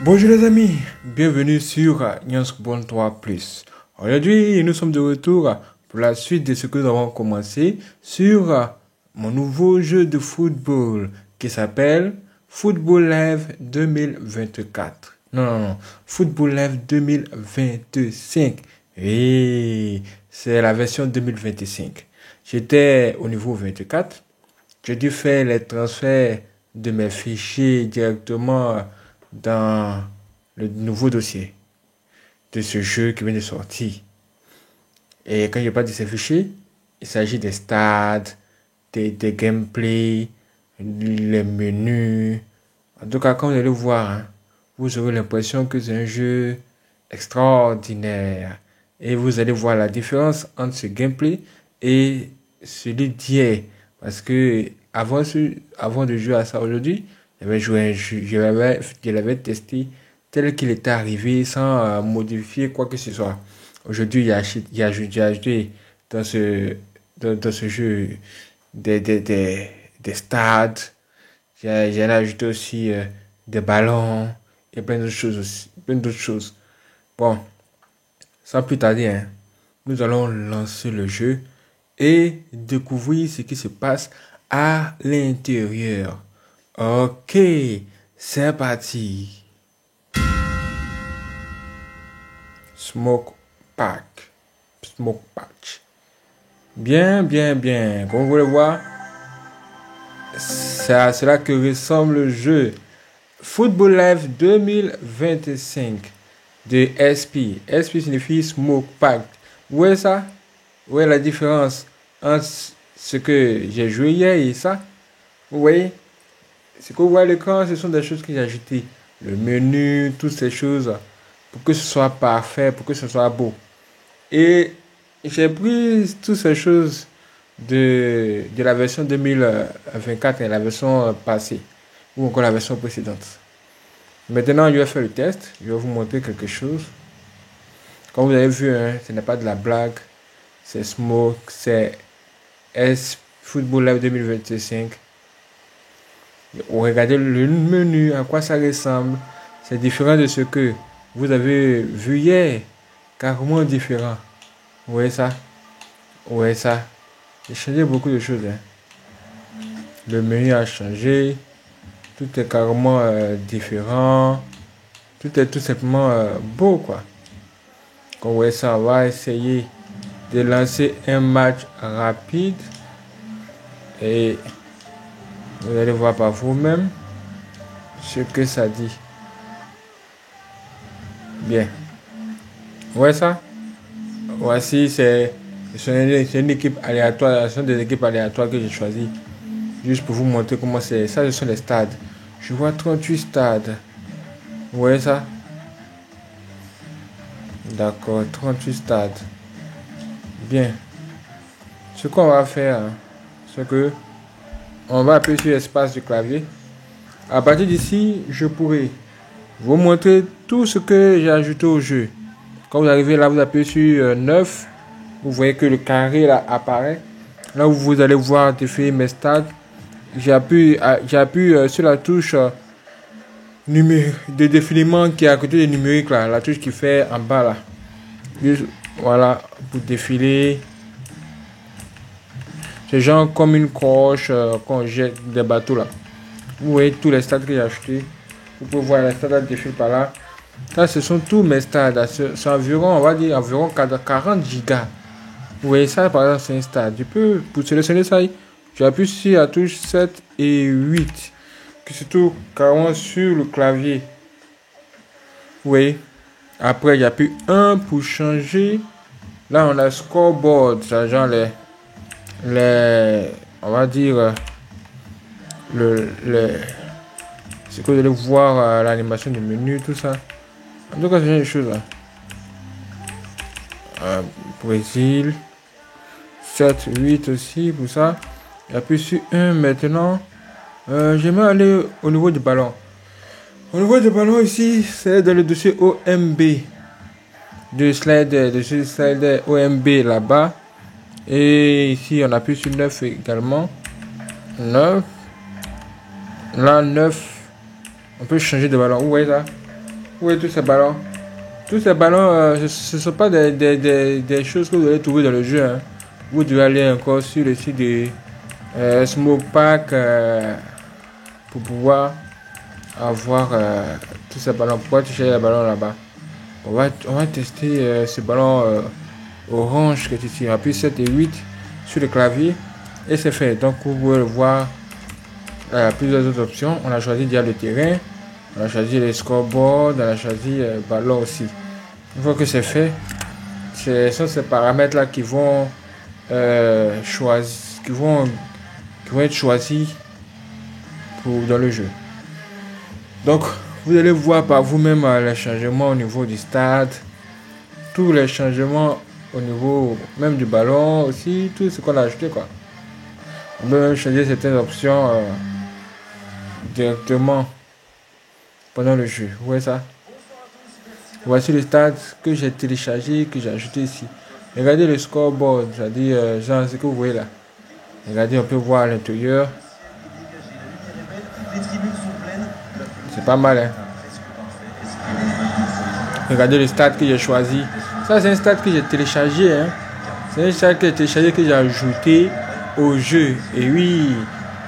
Bonjour les amis, bienvenue sur Nyansbon 3+. Aujourd'hui, nous sommes de retour pour la suite de ce que nous avons commencé sur mon nouveau jeu de football qui s'appelle Football Live 2024. Non, Football Live 2025. Oui, c'est la version 2025. J'étais au niveau 24. J'ai dû faire les transferts de mes fichiers directement dans le nouveau dossier de ce jeu qui vient de sortir. Et quand je parle de ces fichiers, il s'agit des stades, des gameplays, les menus. En tout cas, quand vous allez voir, vous aurez l'impression que c'est un jeu extraordinaire. Et vous allez voir la différence entre ce gameplay et celui d'hier. Parce que avant de jouer à ça aujourd'hui, je l'avais testé tel qu'il était arrivé sans modifier quoi que ce soit. Aujourd'hui, j'ai ajouté dans ce jeu des stades. J'ai ajouté aussi des ballons et plein d'autres choses aussi. Plein d'autres choses. Bon, sans plus tarder, nous allons lancer le jeu et découvrir ce qui se passe à l'intérieur. Ok, c'est parti. Smoke patch. Bien. Comme vous pouvez le voir, c'est à cela que ressemble le jeu Football Live 2025 de SP. SP signifie Smoke Pact. Vous voyez ça? Vous voyez la différence entre ce que j'ai joué hier et ça? Vous voyez? Ce que vous voyez à l'écran, ce sont des choses que j'ai ajoutées. Le menu, toutes ces choses, pour que ce soit parfait, pour que ce soit beau. Et j'ai pris toutes ces choses de la version 2024 et la version passée, ou encore la version précédente. Maintenant, je vais faire le test. Je vais vous montrer quelque chose. Comme vous avez vu, ce n'est pas de la blague. C'est Smoke, c'est Football Live 2025. Regardez le menu, à quoi ça ressemble. C'est différent de ce que vous avez vu hier. Carrément différent. Vous voyez ça? J'ai changé beaucoup de choses. Le menu a changé. Tout est carrément différent. Tout est tout simplement beau, quoi. Comme vous voyez ça, on va essayer de lancer un match rapide. Et vous allez voir par vous-même ce que ça dit. Bien. Vous voyez ça? Voici, c'est une équipe aléatoire. Ce sont des équipes aléatoires que j'ai choisies. Juste pour vous montrer comment c'est. Ça, ce sont les stades. Je vois 38 stades. Vous voyez ça? D'accord, 38 stades. Bien. Ce qu'on va faire, c'est que on va appuyer sur l'espace du clavier. À partir d'ici, je pourrai vous montrer tout ce que j'ai ajouté au jeu. Quand vous arrivez là, vous appuyez sur 9. Vous voyez que le carré là apparaît. Là où vous allez voir défiler mes stades. J'appuie sur la touche de défilement qui est à côté du numérique là. La touche qui fait en bas là. Juste, voilà, pour défiler. C'est genre comme une coche qu'on jette des bateaux là. Vous voyez tous les stades que j'ai achetés. Vous pouvez voir les stades qui défilent par là. Ça, ce sont tous mes stades. C'est environ, on va dire, environ 40 gigas. Vous voyez ça, par exemple, c'est un stade. Je peux, pour sélectionner ça, j'appuie sur la touche 7 et 8. Qui se trouve carrément sur le clavier. Vous voyez. Après, j'appuie 1 pour changer. Là, on a scoreboard. C'est genre on va dire ce que vous allez voir l'animation du menu, tout ça. En tout cas, c'est une chose là. Brésil 7, 8 aussi pour ça. J'appuie sur 1 maintenant. J'aimerais aller au niveau du ballon. Au niveau du ballon ici, c'est dans le dossier OMB. De slider OMB là-bas. Et ici, on appuie sur 9 également. 9. Là, 9. On peut changer de ballon. Vous voyez ça? Oui, tous ces ballons. Tous ces ballons, ce ne sont pas des choses que vous allez trouver dans le jeu. Hein. Vous devez aller encore sur le site de Smoke Pack pour pouvoir avoir tous ces ballons. Pourquoi tu cherches les ballons là-bas? On va tester ce ballon orange que tu tires. Appuie 7 et 8 sur le clavier et c'est fait. Donc vous pouvez le voir plusieurs autres options. On a choisi déjà le terrain, on a choisi les scoreboards, on a choisi ballon aussi. Une fois que c'est fait, ce sont ces paramètres là qui vont qui vont être choisis dans le jeu. Donc vous allez voir par vous-même les changements au niveau du stade, tous les changements au niveau même du ballon aussi, tout ce qu'on a ajouté quoi. On peut même changer certaines options directement pendant le jeu. Vous voyez ça? Voici le stade que j'ai téléchargé, que j'ai ajouté ici. Regardez le scoreboard, c'est-à-dire genre ce que vous voyez là. Regardez, on peut voir à l'intérieur. C'est pas mal, hein. Regardez le stade que j'ai choisi. Ça, c'est un stade que j'ai téléchargé, hein. C'est un stade que j'ai téléchargé, que j'ai ajouté au jeu. Et oui,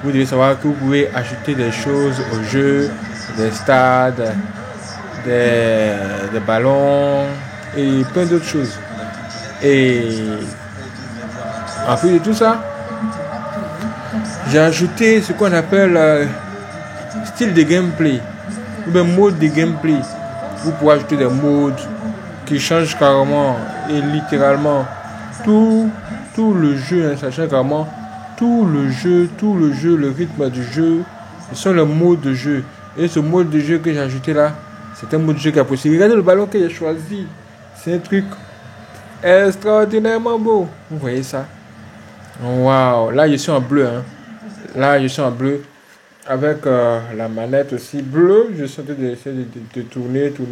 vous devez savoir que vous pouvez ajouter des choses au jeu, des stades, des ballons et plein d'autres choses. Et en plus de tout ça, j'ai ajouté ce qu'on appelle style de gameplay ou bien mode de gameplay. Vous pouvez ajouter des modes qui changent carrément et littéralement tout le jeu, hein, ça change carrément tout le jeu, le rythme du jeu. Ce sont les modes de jeu. Et ce mode de jeu que j'ai ajouté là, c'est un mode de jeu qui est possible. Regardez le ballon que j'ai choisi. C'est un truc extraordinairement beau. Vous voyez ça? Waouh! Là, je suis en bleu. Hein. Là, je suis en bleu. Avec la manette aussi bleue. Je suis en train d'essayer de tourner. Pour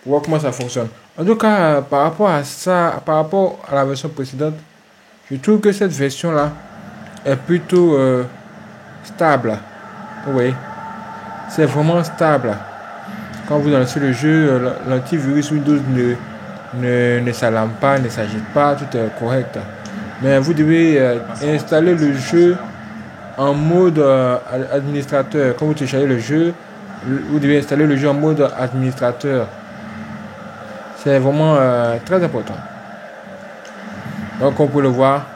voir comment ça fonctionne. En tout cas, par rapport à ça, par rapport à la version précédente, je trouve que cette version-là est plutôt stable. Vous voyez? C'est vraiment stable. Quand vous lancez le jeu, l'antivirus Windows ne s'alarme pas, ne s'agite pas, tout est correct. Mais vous devez installer le jeu en mode administrateur. Quand vous téléchargez le jeu, vous devez installer le jeu en mode administrateur. C'est vraiment très important. Donc, comme vous pouvez le voir,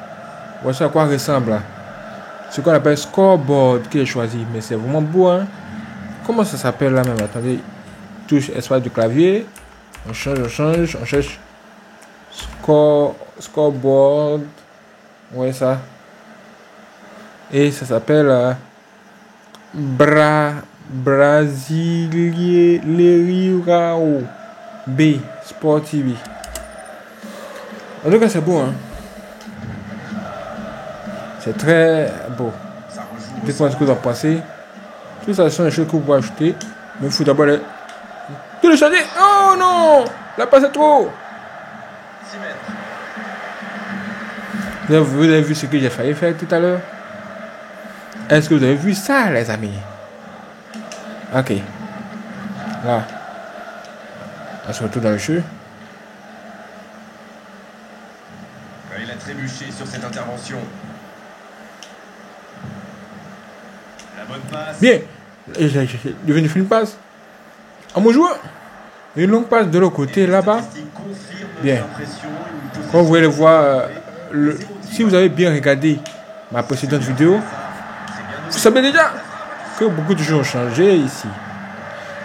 voici à quoi ressemble ce qu'on appelle scoreboard qui est choisi. Mais c'est vraiment beau, hein? Comment ça s'appelle là même? Attendez. Touche espace du clavier. On cherche scoreboard. Ouais, ça. Et ça s'appelle Brasileirao B Sport TV. En tout cas, c'est beau, hein. C'est très beau. Dites-moi ce que vous en pensez. Tout ça, ce sont des choses que vous pouvez ajouter. Mais il faut d'abord les télécharger. Oh non! Là, pas c'est trop. Vous avez vu ce que j'ai failli faire tout à l'heure? Est-ce que vous avez vu ça, les amis? Ok. Là. On se retrouve dans le jeu. Il a trébuché sur cette intervention. La bonne passe. Bien. Il vient de faire une passe. À mon joueur. Une longue passe de l'autre côté, là-bas. Bien. Comme vous pouvez le voir, si vous avez bien regardé ma précédente vidéo, vous savez déjà que beaucoup de choses ont changé ici.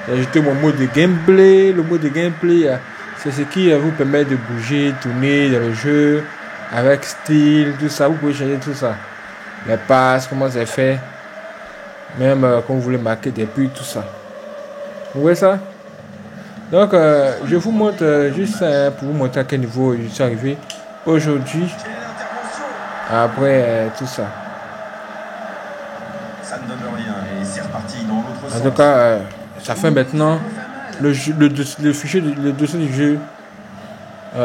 J'ai ajouté mon mode de gameplay. Le mode de gameplay, c'est ce qui vous permet de bouger, tourner dans le jeu avec style, tout ça. Vous pouvez changer tout ça. Les passes, comment c'est fait. Même quand vous voulez marquer des buts, tout ça. Vous voyez ça? Donc, je vous montre juste pour vous montrer à quel niveau je suis arrivé aujourd'hui. Après tout ça. Ça ne donne rien et c'est reparti dans l'autre sens. En tout cas, ça fait maintenant le fichier, le dossier du jeu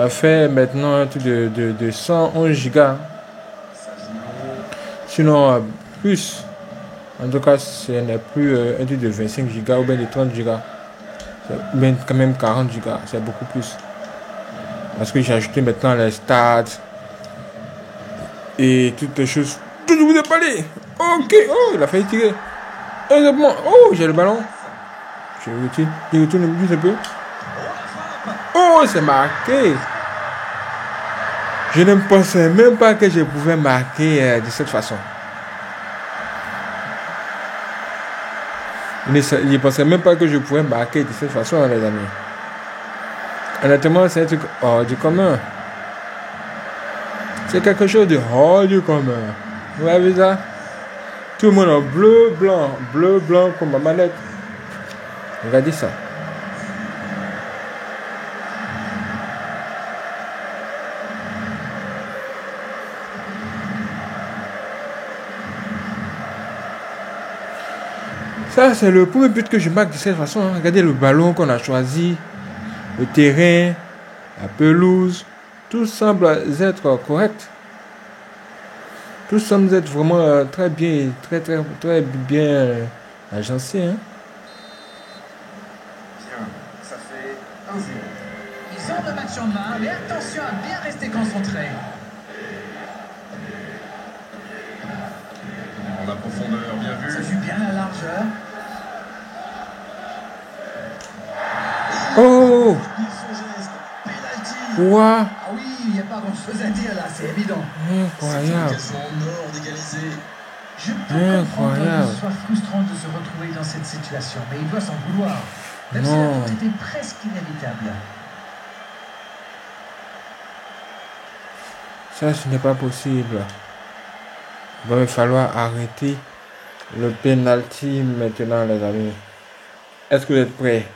fait maintenant un truc de 111 Go. Sinon, plus. En tout cas, ce n'est plus un truc de 25 Go ou bien de 30 Go. C'est même quand même 40 gigas. C'est beaucoup plus. Parce que j'ai ajouté maintenant les stats et toutes les choses. Tout je vous ai parlé. Ok. Oh, il a failli tirer. Heureusement. Oh, j'ai le ballon. Je retourne juste un peu. Oh, c'est marqué. Je ne pensais même pas que je pouvais marquer de cette façon. Je ne pensais même pas que je pouvais marquer de cette façon, les amis. Honnêtement, c'est un truc hors du commun. C'est quelque chose de hors du commun. Vous avez vu ça? Tout le monde en bleu, blanc comme ma manette. Regardez ça. Ça, c'est le premier but que je marque de cette façon. Regardez le ballon qu'on a choisi, le terrain, la pelouse. Tout semble être correct. Tout semble être vraiment très bien, très bien agencé. Hein? Bien, ça fait 1-0. Ils ont le match en main, mais attention à bien rester concentré. En la profondeur, bien Ça vu. joue bien la largeur. Oh! Il son geste. Penalty. Ouah! Ah oui, il n'y a pas grand-chose à dire là, c'est évident. C'est une Incroyable! occasion en or d'égaliser. Je peux comprendre Incroyable. que ce soit frustrant de se retrouver dans cette situation, mais il doit s'en vouloir. Même si la Non. faute était presque inévitable. Ça, ce n'est pas possible. Il va me falloir arrêter le penalty maintenant, les amis. Est-ce que vous êtes prêts?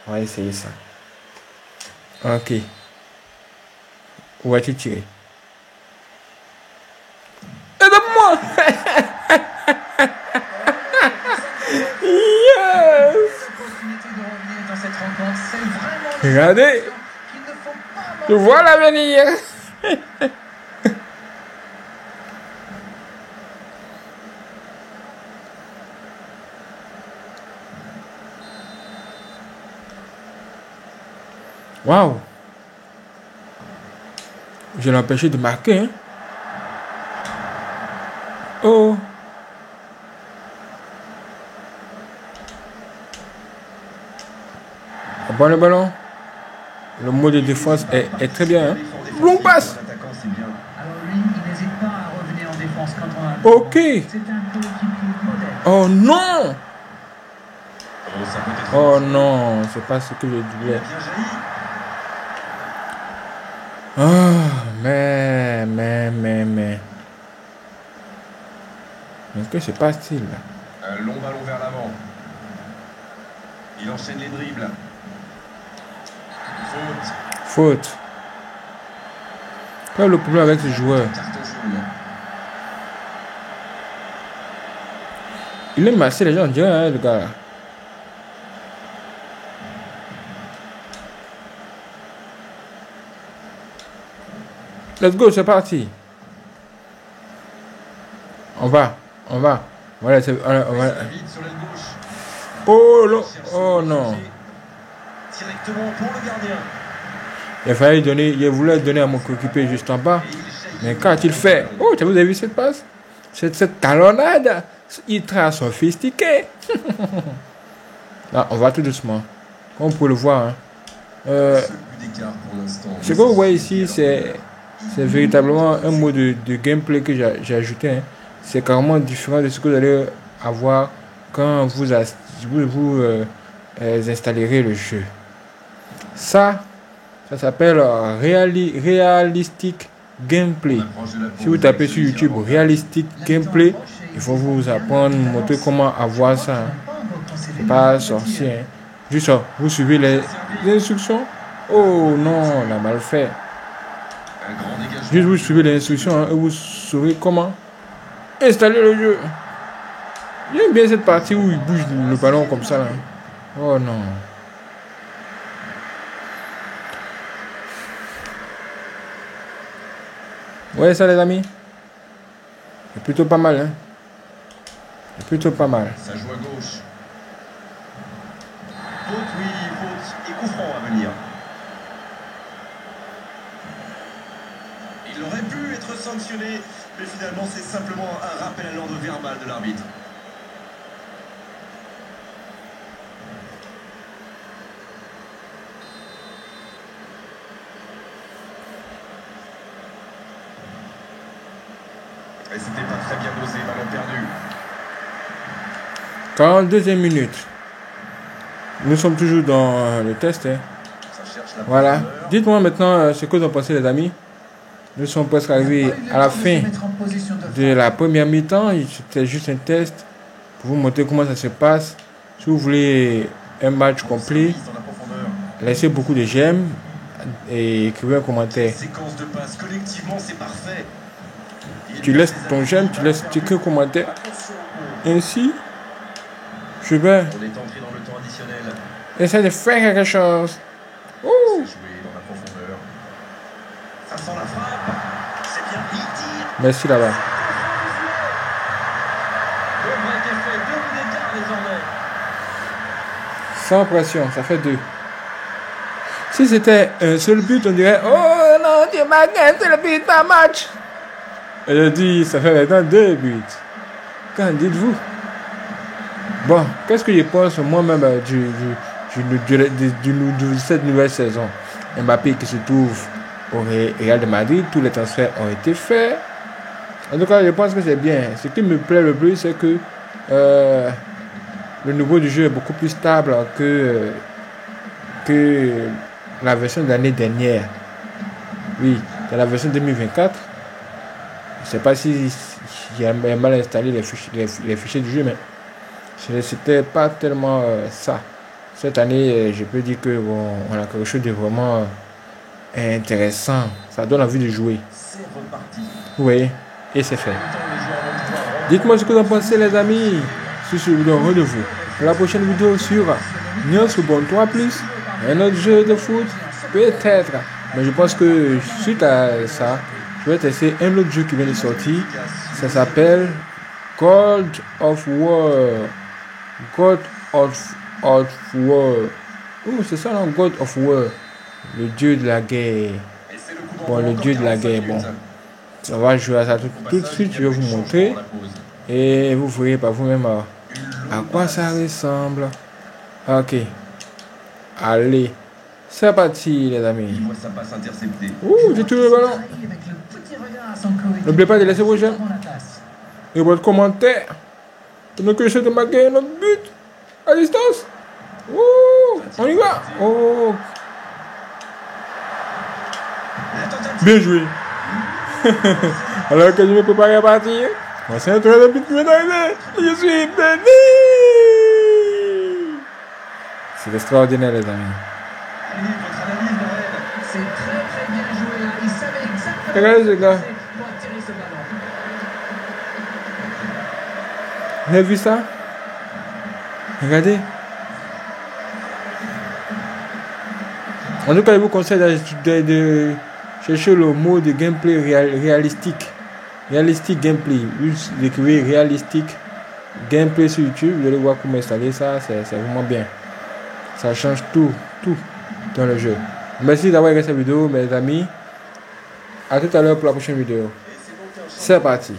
On va essayer ça. Ok. Où vas-tu tirer? Aide-moi! Yes! L'opportunité de revenir dans cette rencontre, c'est vraiment Regardez! qu'il ne faut pas Je vois l'avenir! Waouh! Je l'ai empêché de marquer. Hein? Oh! Bon, le ballon. Le mot de défense est très bien. Hein? Longue passe! L'attaquant, c'est bien. Alors lui, il n'hésite pas à revenir en défense quand on a un Ok! c'est un coéquipier modèle. Oh non! Oh, ça peut être. Oh non, c'est pas ce que je Il a voulais. bien jailli. Ah, mais. Mais que se passe-t-il là? Un long ballon vers l'avant. Il enchaîne les dribbles. Faute. Faute. Quel est le problème avec ce joueur? Carton jaune. Il aime masser les gens, on dirait, hein, le gars là. Let's go, c'est parti. On va. Voilà, c'est. On va. Ça vide sur l'aile gauche. Oh non, Cherche oh le non. danger. Directement pour le gardien. Il a fallu donner, il voulait donner à mon coéquipier juste en bas. Et il échappe. Mais quand il fait, oh, vous avez vu cette passe? Cette talonnade, il est très sophistiqué. Là, on va tout doucement. Comme vous pouvez le voir. Hein. Seul but d'écart pour l'instant. Ce que vous voyez ici, c'est véritablement un mot de gameplay que j'ai ajouté. Hein. C'est carrément différent de ce que vous allez avoir quand vous installerez le jeu. Ça s'appelle Realistic Gameplay. Si vous tapez sur YouTube Realistic Gameplay, il faut vous apprendre, montrer comment avoir ça. Hein. C'est pas sorcier. Hein. Juste, vous suivez les instructions. Oh non, on a mal fait. Un grand dégagement. Juste vous suivez les instructions hein, et vous saurez comment installer le jeu. J'aime bien cette partie où il bouge le ballon comme ça. Là. Oh non. Ouais, ça les amis. C'est plutôt pas mal. Hein. C'est plutôt pas mal. Ça joue à gauche. Faute, oui, faute. Et coup franc à venir. Il aurait pu être sanctionné, mais finalement c'est simplement un rappel à l'ordre verbal de l'arbitre. Et c'était pas très bien dosé, ballon perdu. 42e minute. Nous sommes toujours dans le test. Hein. Ça cherche la Voilà. profondeur. Dites-moi maintenant ce que vous en pensez, les amis. Nous sommes presque arrivés à la fin de la première mi-temps. C'était juste un test pour vous montrer comment ça se passe. Si vous voulez un match complet, Service dans la profondeur. laissez beaucoup de j'aime et écrivez un commentaire. Séquence de passes, collectivement c'est parfait. Tu laisses ton j'aime, tu écris un commentaire. Attention au goal. Ainsi, je vais On est entré dans le temps additionnel. essayer de faire quelque chose. C'est joué dans la profondeur. Ça sent la frappe. C'est bien, il tire. Merci là-bas. Devrait être fait, 2 buts d'écart désormais. Sans pression, ça fait 2. Si c'était un seul but, on dirait oh non, tu m'as gagné, c'est le but d'un match. Et je dis, ça fait maintenant 2 buts. Qu'en dites-vous? Bon, qu'est-ce que je pense moi-même de cette nouvelle saison? Mbappé qui se trouve au Real de Madrid, tous les transferts ont été faits. En tout cas, je pense que c'est bien. Ce qui me plaît le plus, c'est que le niveau du jeu est beaucoup plus stable que la version de l'année dernière. Oui, dans la version 2024, je ne sais pas si j'ai mal installé les fichiers du jeu, mais c'était pas tellement ça. Cette année, je peux dire que bon, on a quelque chose de vraiment intéressant. Ça donne envie de jouer. C'est reparti. Oui, et c'est fait. Les joueurs vont pouvoir Dites-moi ce que vous en pensez, les amis. Si je vous donne rendez-vous pour la prochaine vidéo sur Nyons Football 3+, un autre jeu de foot, peut-être. Mais je pense que suite à ça, je vais tester un autre jeu qui vient de sortir. Ça s'appelle God of War. God of War. Oh, c'est ça, non? God of War. Le dieu de la guerre. Et c'est le coup Bon, d'envoi le encore dieu de la 45 guerre, minutes. bon. On va jouer à ça tout de suite. Je vais vous montrer. Et vous verrez par vous-même à quoi ça ressemble. Ok. Allez. C'est parti, les amis. Il voit sa passe interceptée. Ouh, j'ai tué le ballon. N'oubliez pas de laisser vos j'aime et votre commentaire. Pendant que j'essaie de marquer notre but à distance. Ouh, on y va. Oh, La tentative. bien joué. Alors que je me prépare à partir. Moi, c'est un tour de but qui m'est arrivé. Je suis béni. C'est extraordinaire, les amis. Allez, votre analyse, Noël. C'est très bien joué. Hein. Il savait exactement Regardez ce gars. pour attirer ce ballon. Vous avez vu ça? Regardez. En tout cas, je vous conseille de chercher le mot de gameplay réalistique. Réalistique gameplay. Vous écrivez réalistique gameplay sur YouTube. Vous allez voir comment installer ça. C'est vraiment bien. Ça change tout dans le jeu. Merci d'avoir regardé cette vidéo, mes amis. À tout à l'heure pour la prochaine vidéo. C'est parti.